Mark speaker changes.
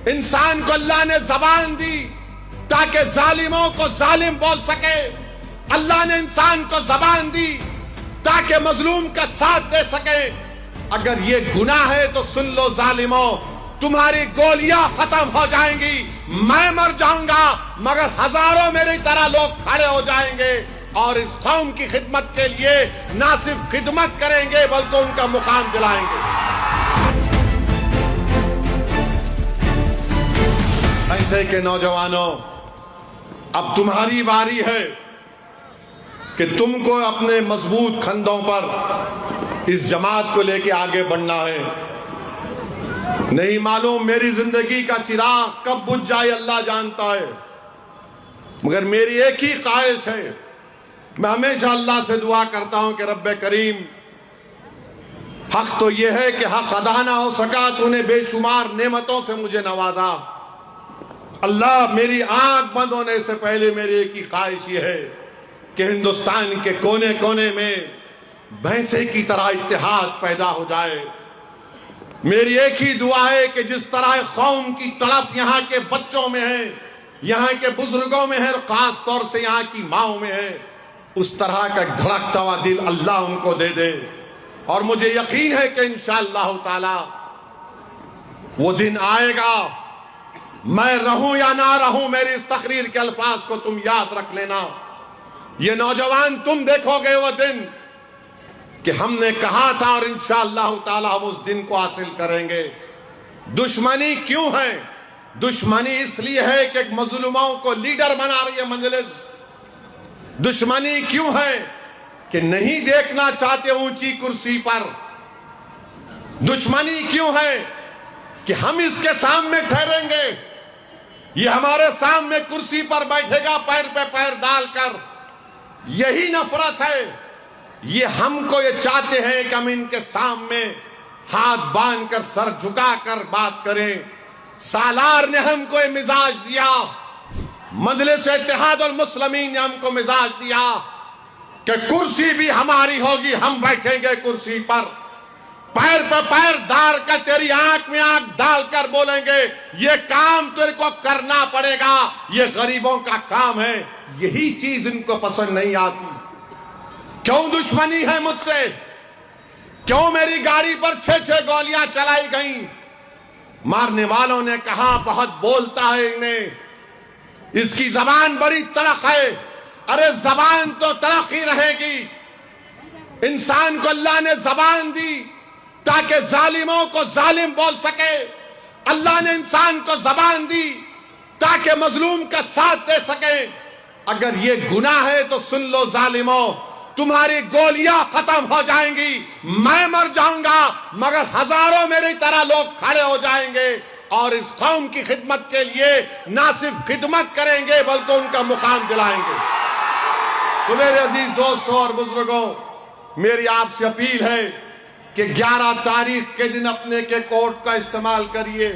Speaker 1: انسان کو اللہ نے زبان دی تاکہ ظالموں کو ظالم بول سکے. اللہ نے انسان کو زبان دی تاکہ مظلوم کا ساتھ دے سکے. اگر یہ گناہ ہے تو سن لو ظالموں، تمہاری گولیاں ختم ہو جائیں گی، میں مر جاؤں گا، مگر ہزاروں میری طرح لوگ کھڑے ہو جائیں گے اور اس قوم کی خدمت کے لیے نہ صرف خدمت کریں گے بلکہ ان کا مقام دلائیں گے. ایسے کہ نوجوانوں، اب تمہاری باری ہے کہ تم کو اپنے مضبوط کھندوں پر اس جماعت کو لے کے آگے بڑھنا ہے. نہیں معلوم میری زندگی کا چراغ کب بجھ جائے اللہ جانتا ہے، مگر میری ایک ہی خواہش ہے. میں ہمیشہ اللہ سے دعا کرتا ہوں کہ رب کریم، حق تو یہ ہے کہ حق ادا نہ ہو سکا، تو نے بے شمار نعمتوں سے مجھے نوازا. اللہ، میری آنکھ بند ہونے سے پہلے میری ایک ہی خواہش یہ ہے کہ ہندوستان کے کونے کونے میں بھینسے کی طرح اتحاد پیدا ہو جائے. میری ایک ہی دعا ہے کہ جس طرح قوم کی تڑپ یہاں کے بچوں میں ہے، یہاں کے بزرگوں میں ہے، اور خاص طور سے یہاں کی ماؤں میں ہے، اس طرح کا ایک دھڑکتا ہوا دل اللہ ان کو دے دے. اور مجھے یقین ہے کہ انشاءاللہ تعالی وہ دن آئے گا. میں رہوں یا نہ رہوں، میری اس تقریر کے الفاظ کو تم یاد رکھ لینا. یہ نوجوان تم دیکھو گے وہ دن کہ ہم نے کہا تھا، اور انشاءاللہ تعالی ہم اس دن کو حاصل کریں گے. دشمنی کیوں ہے؟ دشمنی اس لیے ہے کہ مظلوموں کو لیڈر بنا رہی ہے مجلس. دشمنی کیوں ہے کہ نہیں دیکھنا چاہتے اونچی کرسی پر. دشمنی کیوں ہے کہ ہم اس کے سامنے ٹھہریں گے، یہ ہمارے سامنے کرسی پر بیٹھے گا پیر پہ پیر ڈال کر. یہی نفرت ہے. یہ ہم کو یہ چاہتے ہیں کہ ہم ان کے سامنے ہاتھ باندھ کر سر جھکا کر بات کریں. سالار نے ہم کو یہ مزاج دیا، مجلس اتحاد المسلمین نے ہم کو مزاج دیا کہ کرسی بھی ہماری ہوگی، ہم بیٹھیں گے کرسی پر، پیر پہ پیر ڈال کر تیری آنکھ میں آنکھ ڈال کر بولیں گے یہ کام تیرے کو کرنا پڑے گا، یہ غریبوں کا کام ہے. یہی چیز ان کو پسند نہیں آتی. کیوں دشمنی ہے مجھ سے؟ کیوں میری گاڑی پر 6 گولیاں چلائی گئیں؟ مارنے والوں نے کہا بہت بولتا ہے انہیں، اس کی زبان بڑی تلخ ہے. ارے زبان تو تلخ ہی رہے گی. انسان کو اللہ نے زبان دی تاکہ ظالموں کو ظالم بول سکے. اللہ نے انسان کو زبان دی تاکہ مظلوم کا ساتھ دے سکے. اگر یہ گناہ ہے تو سن لو ظالموں، تمہاری گولیاں ختم ہو جائیں گی، میں مر جاؤں گا، مگر ہزاروں میری طرح لوگ کھڑے ہو جائیں گے اور اس قوم کی خدمت کے لیے نہ صرف خدمت کریں گے بلکہ ان کا مقام دلائیں گے. تو میرے عزیز دوستوں اور بزرگوں، میری آپ سے اپیل ہے کہ 11 تاریخ کے دن اپنے کے کوٹ کا استعمال کریے.